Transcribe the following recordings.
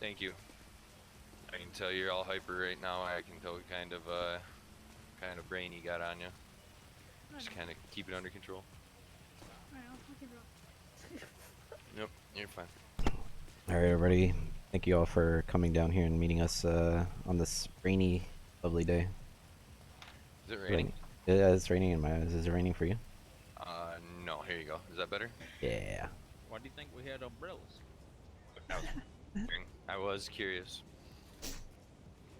Thank you. I can tell you're all hyper right now. I can tell what kind of brain you got on you. Just kind of keep it under control. Alright, I'll keep it up. Yep, you're fine. All right, everybody. Thank you all for coming down here and meeting us on this rainy, lovely day. Is it raining? Yeah, it's raining in my eyes. Is it raining for you? No. Here you go. Is that better? Yeah. Why do you think we had umbrellas? I was curious.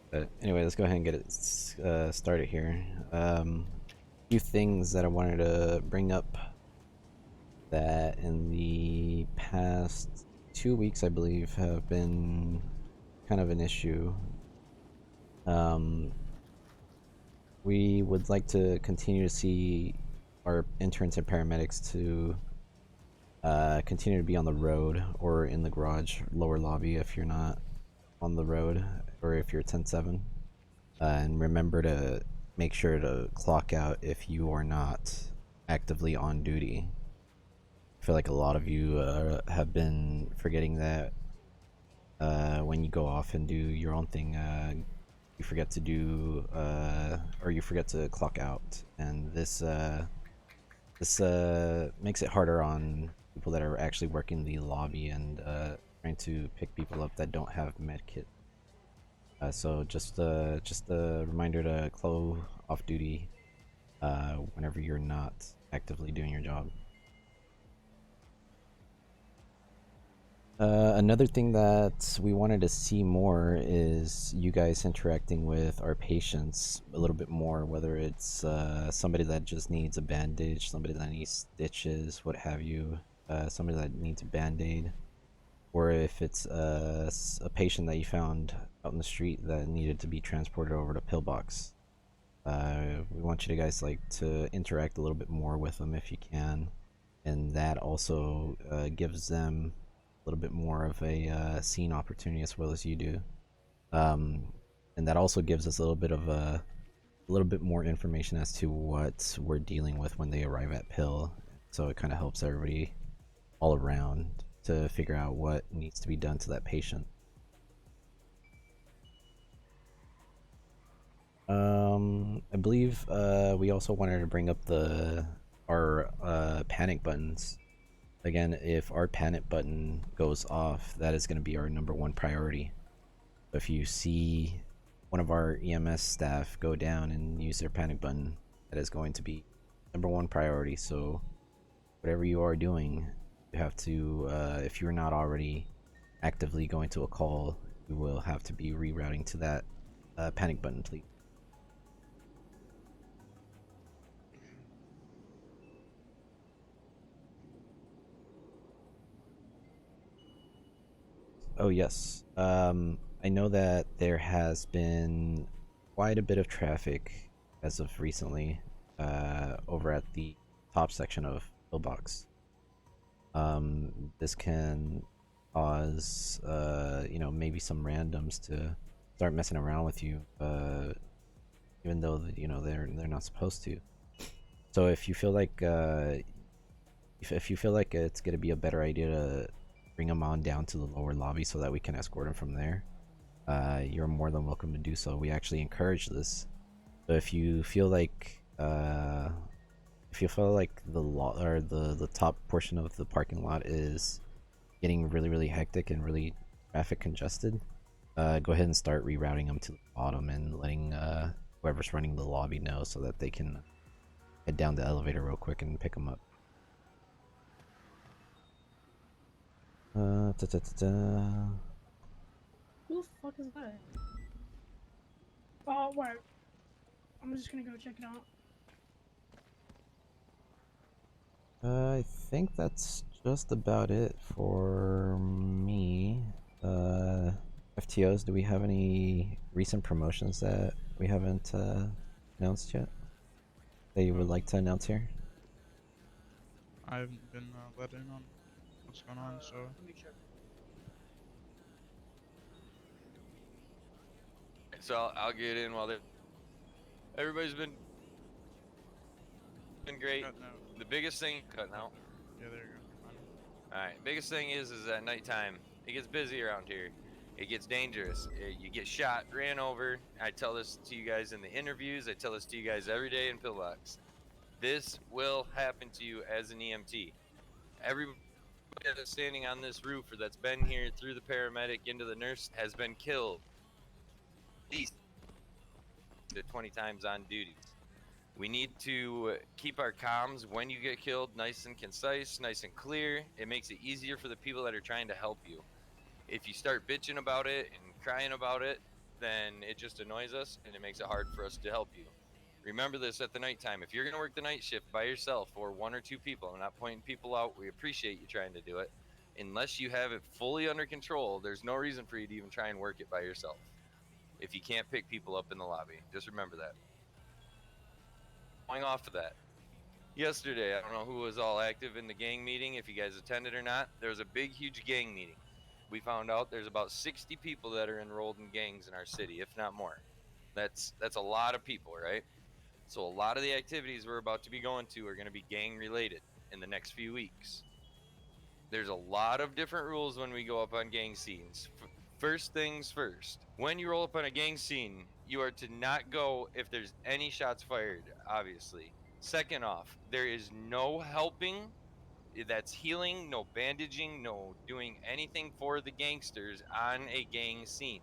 But anyway, let's go ahead and get it started here. Few things that I wanted to bring up that in the past 2 weeks, I believe, have been kind of an issue. We would like to continue to see our interns and paramedics to continue to be on the road or in the garage lower lobby if you're not on the road or if you're 10-7. And remember to make sure to clock out if you are not actively on duty. I feel like a lot of you have been forgetting that when you go off and do your own thing, you forget to do or you forget to clock out, and this makes it harder on people that are actually working the lobby and trying to pick people up that don't have medkit. So just a reminder to close off duty whenever you're not actively doing your job. Another thing that we wanted to see more is you guys interacting with our patients a little bit more, whether it's somebody that just needs a bandage, somebody that needs stitches, what have you, somebody that needs a band-aid, or if it's a patient that you found out in the street that needed to be transported over to Pillbox. We want you guys to interact a little bit more with them if you can, and that also gives them a little bit more of a scene opportunity as well as you do, and that also gives us a little bit more information as to what we're dealing with when they arrive at Pill. So it kind of helps everybody all around to figure out what needs to be done to that patient. I believe we also wanted to bring up our panic buttons. Again, if our panic button goes off, that is going to be our #1 priority. If you see one of our EMS staff go down and use their panic button, that is going to be #1 priority. So whatever you are doing, you have to, if you're not already actively going to a call, you will have to be rerouting to that panic button, please. Oh yes. I know that there has been quite a bit of traffic as of recently over at the top section of Pillbox. This can cause maybe some randoms to start messing around with you, even though they're not supposed to. So if you feel like if you feel like it's gonna be a better idea to bring them on down to the lower lobby so that we can escort them from there, you're more than welcome to do so. We actually encourage this. So if you feel like the the top portion of the parking lot is getting really hectic and really traffic congested, go ahead and start rerouting them to the bottom and letting whoever's running the lobby know so that they can head down the elevator real quick and pick them up. Who the fuck is that? Oh, wait. I'm just gonna go check it out. I think that's just about it for me. FTOs, do we have any recent promotions that we haven't announced yet that you would like to announce here? I haven't been let in on what's going on, so Let me check. So I'll get in while everybody's been great. cutting out. The biggest thing cutting out. Yeah, there you go. Fine. All right. Biggest thing is at nighttime it gets busy around here, It gets dangerous. You get shot, ran over. I tell this to you guys in the interviews. I tell this to you guys every day in Pillbox. This will happen to you as an EMT. Everybody that's standing on this roof or that's been here through the paramedic into the nurse has been killed at least 20 times on duty. We need to keep our comms when you get killed nice and concise, nice and clear. It makes it easier for the people that are trying to help you. If you start bitching about it and crying about it, then it just annoys us and it makes it hard for us to help you. Remember this at the nighttime. If you're going to work the night shift by yourself or one or two people, I'm not pointing people out. We appreciate you trying to do it. Unless you have it fully under control, there's no reason for you to even try and work it by yourself. If you can't pick people up in the lobby, just remember that. Going off of that, yesterday, I don't know who was all active in the gang meeting, if you guys attended or not. There was a big, huge gang meeting. We found out there's about 60 people that are enrolled in gangs in our city, if not more. That's a lot of people, right? So a lot of the activities we're about to be going to are going to be gang related in the next few weeks. There's a lot of different rules when we go up on gang scenes. First things first, when you roll up on a gang scene, you are to not go if there's any shots fired, obviously. Second off, there is no helping. That's healing, no bandaging, no doing anything for the gangsters on a gang scene.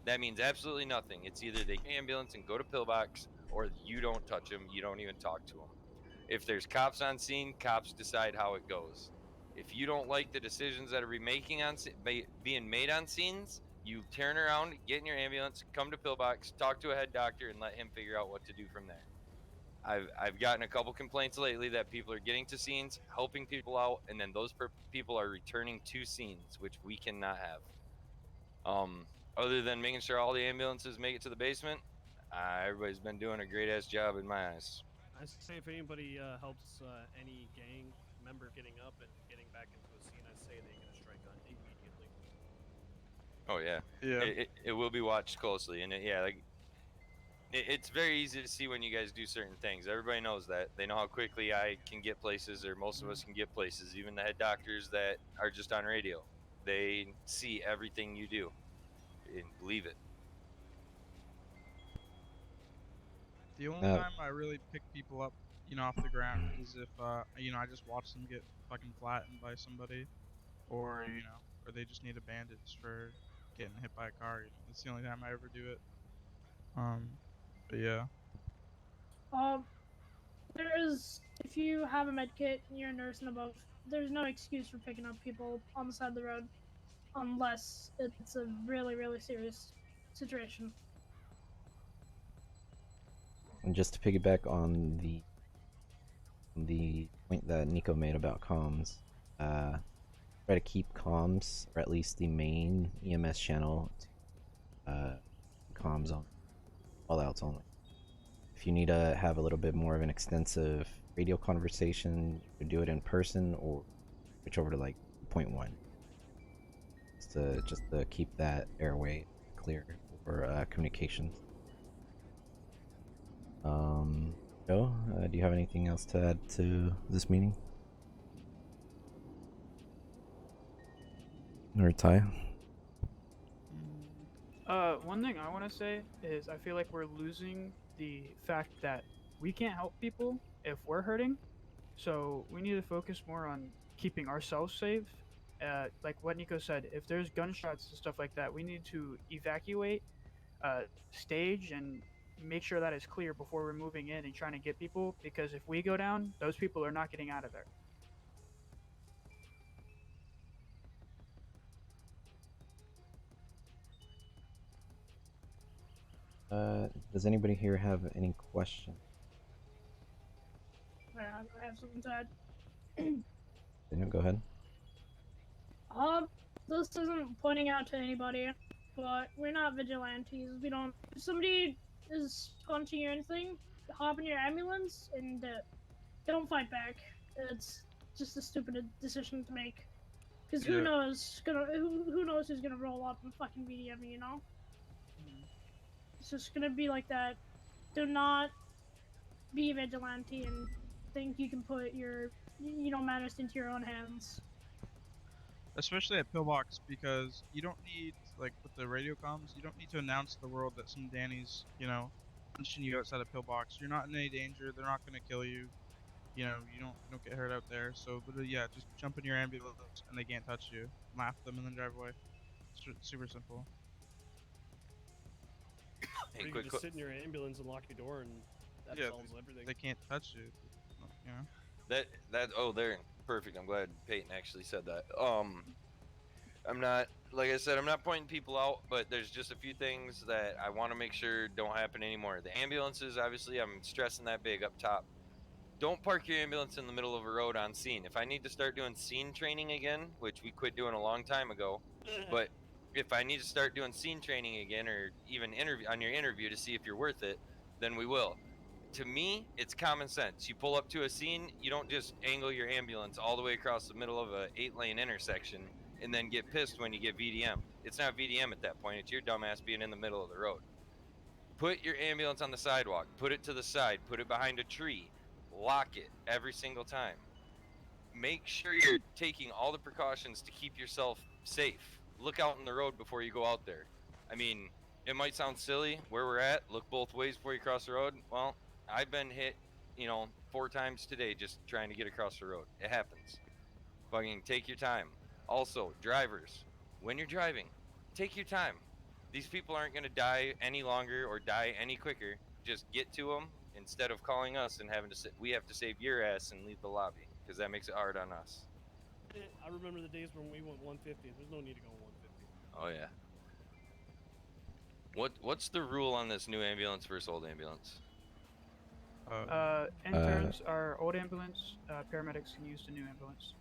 That means absolutely nothing. It's either they get ambulance and go to Pillbox, or you don't touch them, you don't even talk to them. If there's cops on scene, cops decide how it goes. If you don't like the decisions that are being made on scenes, you turn around, get in your ambulance, come to Pillbox, talk to a head doctor, and let him figure out what to do from there. I've gotten a couple complaints lately that people are getting to scenes, helping people out, and then those people are returning to scenes, which we cannot have. Other than making sure all the ambulances make it to the basement, everybody's been doing a great ass job in my eyes. I say if anybody helps any gang member getting up and getting back into a scene, I say they get a strike on immediately. Oh yeah, Yeah. it will be watched closely, and it's very easy to see when you guys do certain things. Everybody knows that. They know how quickly I can get places, or most of us can get places. Even the head doctors that are just on radio, they see everything you do and believe it. The only time I really pick people up, off the ground is if, I just watch them get fucking flattened by somebody, or or they just need a bandage for getting hit by a car. That's the only time I ever do it. But yeah. If you have a med kit and you're a nurse and above, there's no excuse for picking up people on the side of the road, unless it's a really, really serious situation. And just to piggyback on the point that Nico made about comms, try to keep comms, or at least the main EMS channel, comms on, all outs only. If you need to have a little bit more of an extensive radio conversation, you could do it in person or switch over to like point one. Just to keep that airway clear for communications. Joe, do you have anything else to add to this meeting? Or Ty? One thing I want to say is I feel like we're losing the fact that we can't help people if we're hurting. So we need to focus more on keeping ourselves safe. Like what Nico said, if there's gunshots and stuff like that, we need to evacuate, stage, and make sure that is clear before we're moving in and trying to get people, because if we go down, those people are not getting out of there. Does anybody here have any questions? I have something to add. Daniel, go ahead. This isn't pointing out to anybody, but we're not vigilantes. We don't. If somebody is taunting you or anything, hop in your ambulance and don't fight back. It's just a stupid decision to make. Because who knows who's gonna roll up and fucking BDM me, you know? It's just gonna be like that. Do not be a vigilante and think you can put your, matters into your own hands. Especially at Pillbox, because you don't need like with the radio comms, you don't need to announce to the world that some Danny's, you know, punching you outside a pillbox. You're not in any danger. They're not gonna kill you. You know, you don't get hurt out there. So literally, yeah, just jump in your ambulance and they can't touch you. Laugh at them and then drive away. Super simple. Hey, Or you quick, can just sit in your ambulance and lock your door, and that Yeah, solves everything. They can't touch you. You know. they're perfect. I'm glad Peyton actually said that. I'm not, like I said, I'm not pointing people out, but there's just a few things that I want to make sure don't happen anymore. The ambulances, obviously, I'm stressing that big up top. Don't park your ambulance in the middle of a road on scene. If I need to start doing scene training again, which we quit doing a long time ago, but if I need to start doing scene training again, or even interview on your interview to see if you're worth it, then we will. To me, it's common sense. You pull up to a scene, you don't just angle your ambulance all the way across the middle of a 8-lane intersection and then get pissed when you get VDM. It's not VDM at that point. It's your dumbass being in the middle of the road. Put your ambulance on the sidewalk. Put it to the side. Put it behind a tree. Lock it every single time. Make sure you're taking all the precautions to keep yourself safe. Look out in the road before you go out there. I mean, it might sound silly where we're at. Look both ways before you cross the road. Well, I've been hit, 4 times today just trying to get across the road. It happens. Fucking take your time. Also, drivers, when you're driving, take your time. These people aren't going to die any longer or die any quicker. Just get to them instead of calling us and having to sit. We have to save your ass and leave the lobby because that makes it hard on us. I remember the days when we went 150. There's no need to go 150. Oh yeah. What's the rule on this new ambulance versus old ambulance? Interns are old ambulance. Paramedics can use the new ambulance.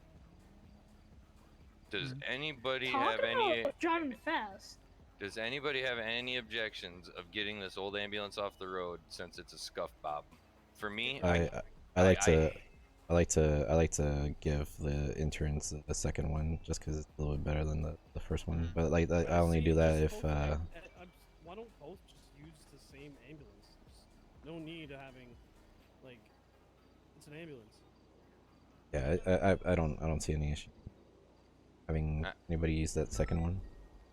Does Mhm. anybody Talk have any? about driving fast. Does anybody have any objections of getting this old ambulance off the road since it's a scuff bob? For me, I like to give the interns the second one just because it's a little bit better than the first one. But like I only See, do that just if why don't both just use the same ambulance? There's no need of having, like, it's an ambulance. yeah I don't see any issue having anybody use that second one.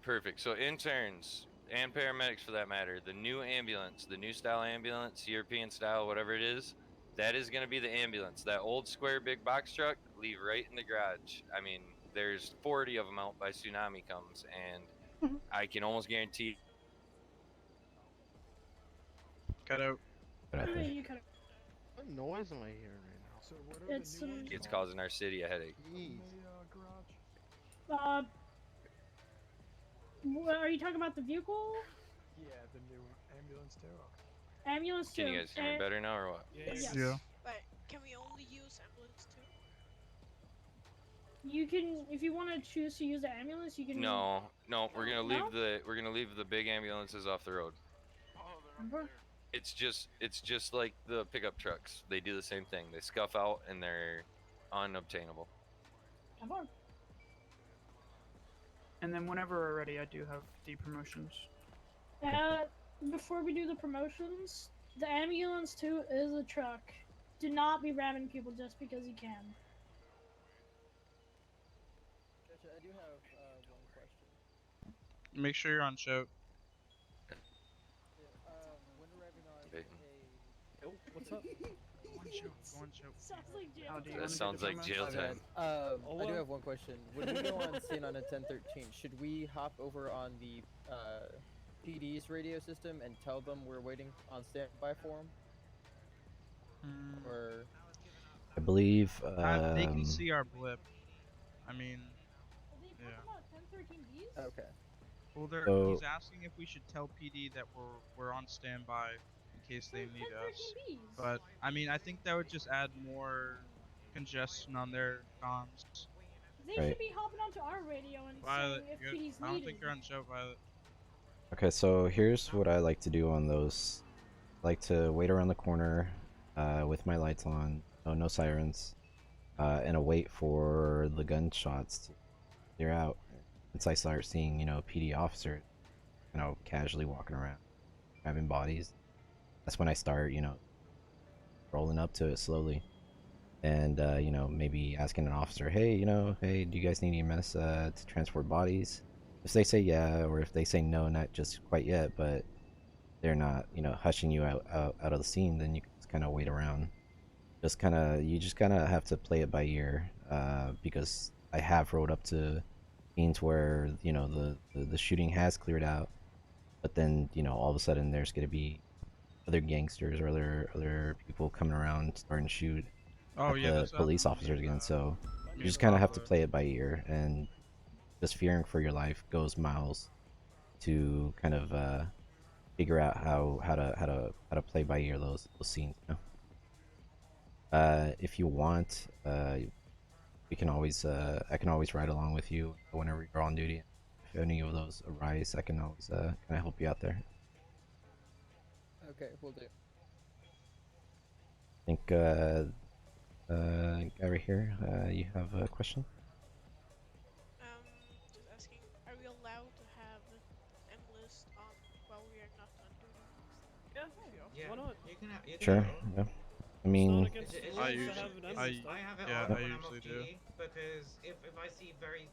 perfect. So interns and paramedics, for that matter, the new ambulance, the new style ambulance, European style, whatever it is, that is going to be the ambulance. That old square big box truck, leave right in the garage. I mean, there's 40 of them out by tsunami comes, and I can almost guarantee. Cut out. But I think You kind What noise am I hearing right now? So what are It's the new some- ones It's called? causing our city a headache. In Jeez. the garage? are you talking about the vehicle? Yeah, the new ambulance too. Ambulance Can too. you guys hear me better now or what? Yeah, Yes. Yeah. But can we only use ambulance too? You can, if you want to choose to use the ambulance, you can. No, we're gonna leave No? the big ambulances off the road. Remember? It's just like the pickup trucks. They do the same thing. They scuff out and they're unobtainable. Have fun. And then whenever we're ready, I do have the promotions. Before we do the promotions, the ambulance too is a truck. Do not be ramming people just because you can. I do have one question. Make sure you're on shout. When arriving on Peyton. Oh, what's up? Go on shout. Go on shout. Sounds like jail. How do you That wanna do sounds the like jail promotions? time. I do well. have one question. When we go on scene on a 1013, should we hop over on the PD's radio system and tell them we're waiting on standby for them? Mm, Or I believe they can see our blip. I mean, Are they talking Yeah. about 1013Bs? okay. well, So- he's asking if we should tell PD that we're on standby in case they need us. 1013Bs. But I mean, I think that would just add more congestion on their comms. They Right. should be hopping onto our radio and Violet, saying if you're- he's I don't needed. think you're on show, Violet. Okay, so here's what I like to do on those. I like to wait around the corner with my lights on, no sirens, and await for the gunshots to clear out. Once I start seeing, PD officers, casually walking around, grabbing bodies, that's when I start, rolling up to it slowly. And, maybe asking an officer, hey, hey, do you guys need EMS to transport bodies? if they say yeah, or if they say no, not just quite yet, but they're not, hushing you out of the scene, then you can just kind of wait around. You just kind of have to play it by ear, because I have rolled up to scenes where the shooting has cleared out, but then all of a sudden there's gonna be other gangsters or other people coming around starting to shoot Oh at yeah, the that's police happened to officers me, again. So I you mean, just a kind of lot have of to it. play it by ear, and just fearing for your life goes miles to kind of figure out how to play by ear those scenes. If you want, we can always I can always ride along with you whenever you're on duty. If any of those arise, I can always kind of help you out there. Okay, we'll do. I think guy right here, you have a question? Just asking, are we allowed to have M-list on while we are not on duty? Yeah, If you're off Yeah, why not? you can Sure. go. Yeah. I It's not mean, against the It's I rules just to that have usually, an M I have it yeah, on I when I'm off usually do. duty because if I see very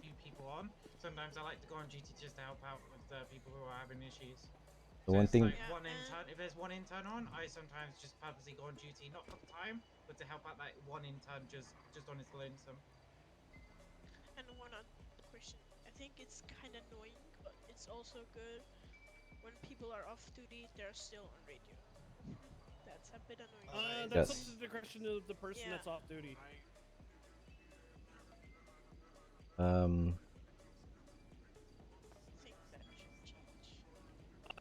few people on, sometimes I like to go on duty just to help out with the people who are having issues. the So one it's thing, like Yeah, one and intern. If there's one intern on, I sometimes just purposely go on duty, not for the time, but to help out that one intern just on his lonesome. one on question. I think it's kind of annoying, but it's also good when people are off duty. They're still on radio. That's a bit annoying Oh, that is That's up to yes. annoying. the discretion of the person Yeah. that's off duty. Um, I think that should change.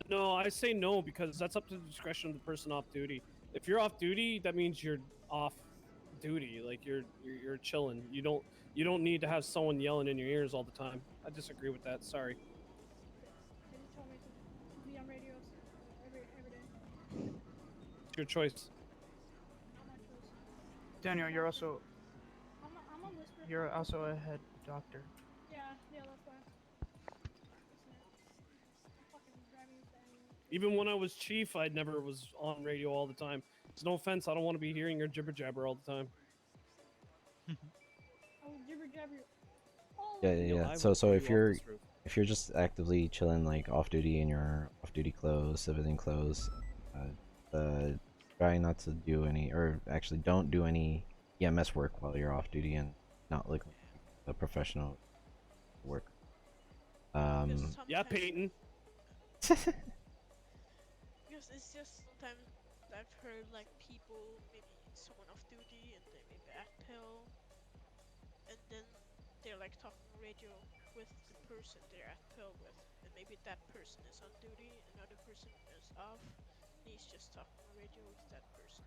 No, I say no because that's up to the discretion of the person off duty. If you're off duty, that means you're off duty. Like you're chilling. You don't need to have someone yelling in your ears all the time. I disagree with that. Sorry. They just told me to be on radio every day. It's your choice. Not my choice. Daniel, I'm a whisper. you're also a head doctor. Yeah, that's why. Listen, I'm fucking driving this ambulance. Even when I was chief, I never was on radio all the time. It's no offense. I don't want to be hearing your jibber jabber all the time. I will jibber jabber all yeah, over yeah, you. yeah. I So, will so throw if you off you're this roof. if you're just actively chilling like off duty in your off duty clothes, civilian clothes, try not to do any, or actually don't do any EMS work while you're off duty and not look like a professional work. Because Yeah, sometimes, Peyton. because it's just sometimes I've heard like people, maybe someone off duty, and they maybe act pill, and then they're like talking radio with the person they're at pill with, and maybe that person is on duty, another person is off, and he's just talking radio with that person.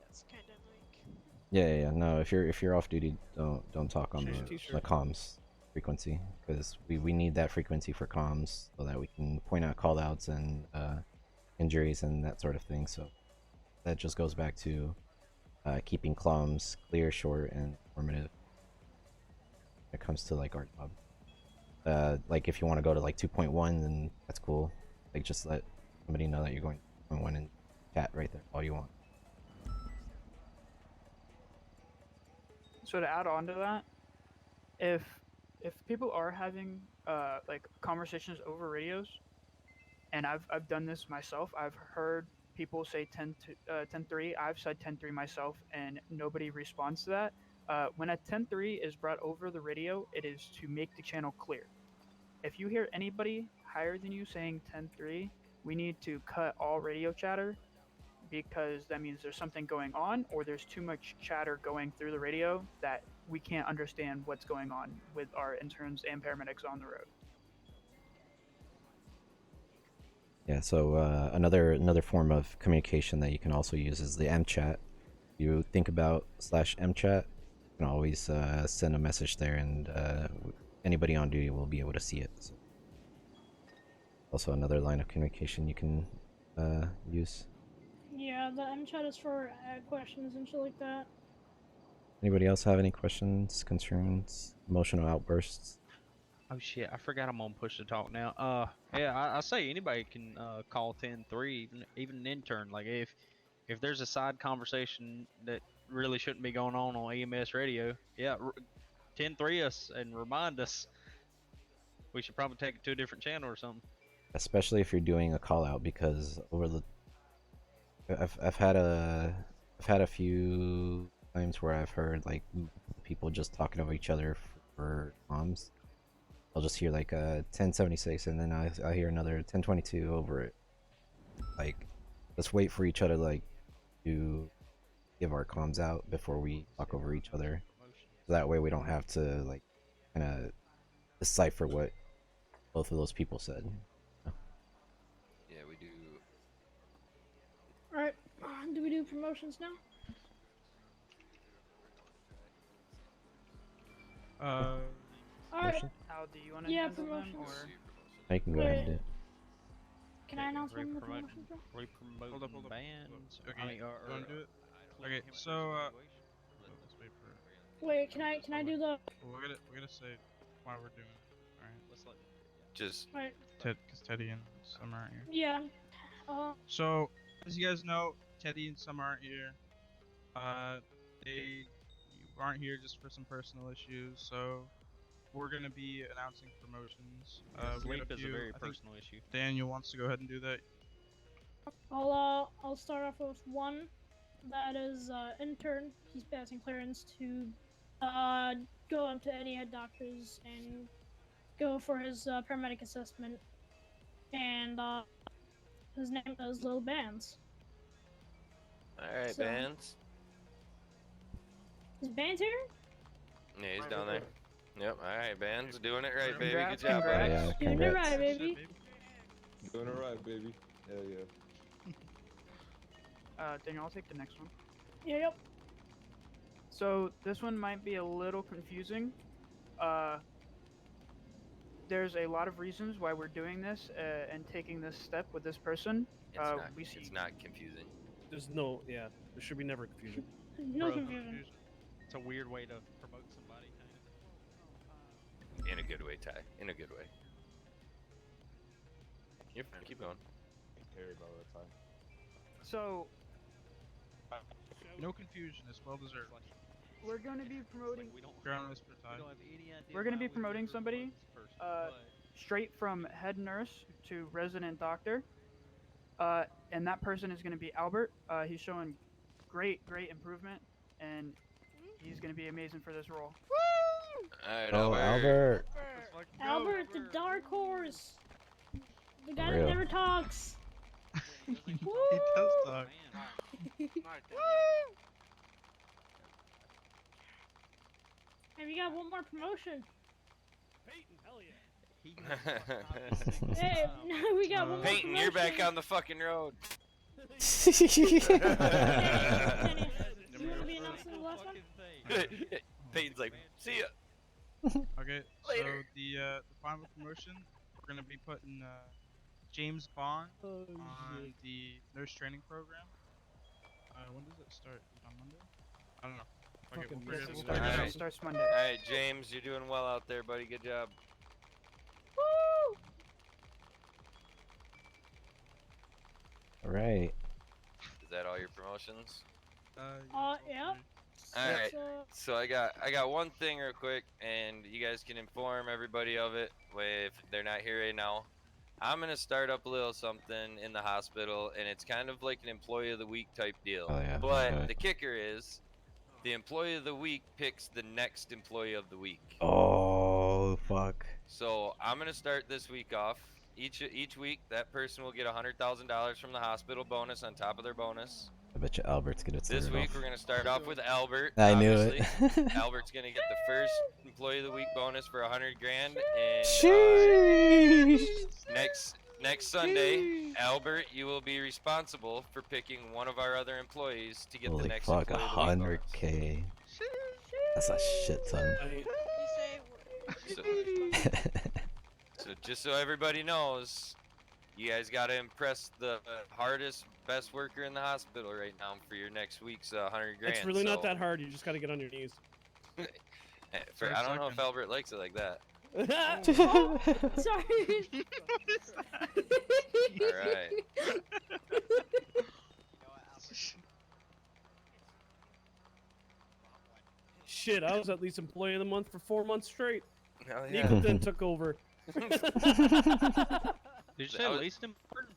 That's kind of annoying. Yeah. No, if you're off duty, don't talk on Change the t-shirt. comms frequency, because we need that frequency for comms so that we can point out call outs and injuries and that sort of thing. So that just goes back to keeping comms clear, short, and informative when it comes to like our job. Like if you want to go to like 2.1, then that's cool. Like just let somebody know that you're going to 2.1 and chat right there all you want. So to add on to that, if people are having like conversations over radios, and I've done this myself. I've heard people say 10-3. I've said 10-3 myself, and nobody responds to that. When a 10-3 is brought over the radio, it is to make the channel clear. If you hear anybody higher than you saying 10-3, we need to cut all radio chatter, because that means there's something going on, or there's too much chatter going through the radio that we can't understand what's going on with our interns and paramedics on the road. Yeah. So another form of communication that you can also use is the M chat. You think about /M chat. You can always send a message there, and anybody on duty will be able to see it. So also another line of communication you can use. Yeah, the M chat is for questions and shit like that. Anybody else have any questions, concerns, emotional outbursts? Oh shit, I forgot I'm on push to talk now. Yeah, I say anybody can call 10-3, even an intern. Like if there's a side conversation that really shouldn't be going on EMS radio, yeah, 10-3 us and remind us. we should probably take it to a different channel or something. Especially if you're doing a call out, because I've had a few times where I've heard like people just talking over each other for comms. I'll just hear like a 1076 and then I hear another 1022 over it. Like, let's wait for each other like to give our comms out before we talk over each other. So that way we don't have to like kind of decipher what both of those people said. Yeah, we do. Alright, do we do promotions now? Alright. How do you want to Yeah, handle them, promotions. or I can go ahead and do it. Can I announce one of the promotions, bro? We promote Hold up. bands. Okay, I mean, you wanna do it? Okay, him so let's wait for. Wait, can I do the? We're gonna say why we're doing it. All right. Let's let. Just. Right. Because Teddy and Summer aren't here. Yeah. So, as you guys know, Teddy and Summer aren't here. They aren't here just for some personal issues. So, we're gonna be announcing promotions. Sleep we got a is a few, very I think personal issue. Daniel wants to go ahead and do that. I'll start off with one. That is intern. He's passing clearance to go up to any head doctors and go for his paramedic assessment. And his name is Lil Bands. Alright, So- Bands. Is Bands here? Yeah, he's down there. Yep, alright, Bands. Doing it right, baby. Congrats, Good job, buddy. Yeah, Doing it congrats. right, baby. Doing it right, baby. Hell yeah. Daniel, I'll take the next one. Yep. So this one might be a little confusing. There's a lot of reasons why we're doing this and taking this step with this person. It's not confusing. There's no, yeah, there should be never confusion. No Bro, confusion. It's a weird way to promote somebody. In a good way, Ty. In a good way. Yep, keep going. Carried by the time. So No confusion. It's well deserved. we're going to be promoting. Ground whisper time. We're going to be promoting somebody straight from head nurse to resident doctor. And that person is going to be Albert. He's showing great improvement, and he's going to be amazing for this role. Alright, Oh, Albert. Albert, the dark horse. The guy Real. that never talks. He does talk. And we got one more promotion. Peyton, hell yeah. Hey, we got one more Peyton, promotion. you're back on the fucking road. Kenny, you want to be announcing the last one? Peyton's like, see ya. Okay, Later. so the final promotion, we're gonna be putting James Bond on the nurse training program. When does it start? Is it on Monday? I don't know. Okay, Fucking we'll yes, figure it it out. Alright. Starts Monday. Alright, James, you're doing well out there, buddy. Good job. Woo! All right. Is that all your promotions? Yeah. Alright. So, So I got one thing real quick, and you guys can inform everybody of it if they're not here right now. I'm gonna start up a little something in the hospital, and it's kind of like an employee of the week type deal. Oh, yeah. But Okay. the kicker is, the employee of the week picks the next employee of the week. Oh, fuck. So I'm gonna start this week off. Each week, that person will get $100,000 from the hospital bonus on top of their bonus. I bet you Albert's gonna start This it week off. we're gonna start off with Albert. I knew obviously. it. Albert's gonna get the first employee of the week bonus for 100 grand, and Sheesh. next Sunday, Albert, you will be responsible for picking one of our other employees to get the Holy next fuck, employee of the week bonus. 100K. That's a shit ton. So just so everybody knows, you guys gotta impress the hardest, best worker in the hospital right now for your next week's 100 grand. It's really not so- that hard. You just gotta get on your knees. I don't know if Albert likes it like that. oh, sorry. Alright. Shit, I was at least employee of the month for 4 months straight. Hell yeah. Nico then took over. Did you say least important?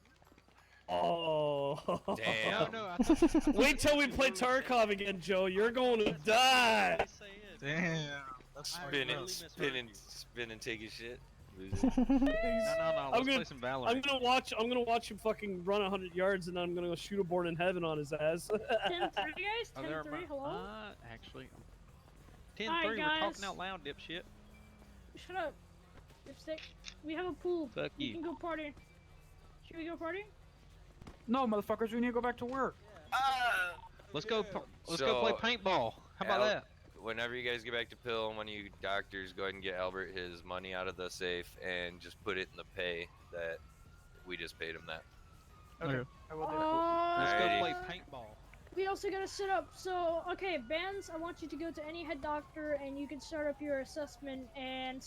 Oh. Damn. No, I thought, Wait till we play Tarkov again, Joe. You're going to die. Damn. That's Spin fucked and up. spin and take his shit. Lose No, it. let's I'm play some Valorant. I'm gonna watch him fucking run 100 yards, and then I'm gonna go shoot a board in heaven on his ass. 10-3, guys. Oh, there 10-3. Hello. Actually, 10-3. Alright, We're guys. talking out loud, dipshit. Shut up, dipstick. We have a pool. Fuck We you. can go party. Should we go party? No, motherfuckers, we need to go back to work. Let's go. Let's go play paintball. How about that? Whenever you guys get back to Pill, and one of you doctors go ahead and get Albert his money out of the safe and just put it in the pay that we just paid him that. Okay. I will do Let's go Alrighty. play paintball. We also gotta set up. So, okay, Bands, I want you to go to any head doctor, and you can start up your assessment. And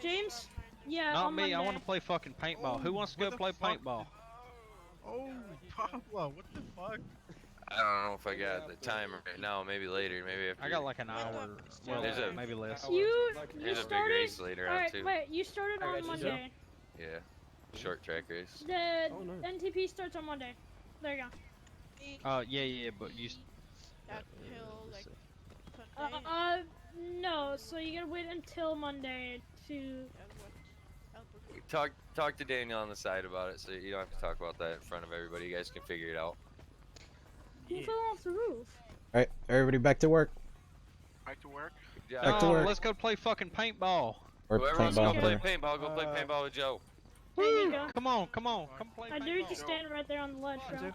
James, yeah, Not on me. I want Monday. to play fucking paintball. Who wants to go what the play fuck? paintball? Oh, Pablo, what the fuck? I don't know if I got the time right now. Maybe later. Maybe after. I got like an hour. Well, There's a- maybe less. You There's a big started. race later on Alright, too. wait. You started I got on you, Monday. Yeah, short track race. The Oh, nice. NTP starts on Monday. There you go. Yeah, but you. That pill, like, Uh, Sunday. no. So you gotta wait until Monday to. And what Albert Talk to Daniel on the side about it, so you don't have to talk about that in front of everybody. You guys can figure it out. Who fell off the roof? Alright, everybody back to work. Back to work. Good Back job. to No, work. let's go play fucking paintball. Or Whoever wants to go paintball. play or- paintball, go play paintball with Joe. There you go. Come on, come play I dare you to paintball. stand right there on the ledge, bro.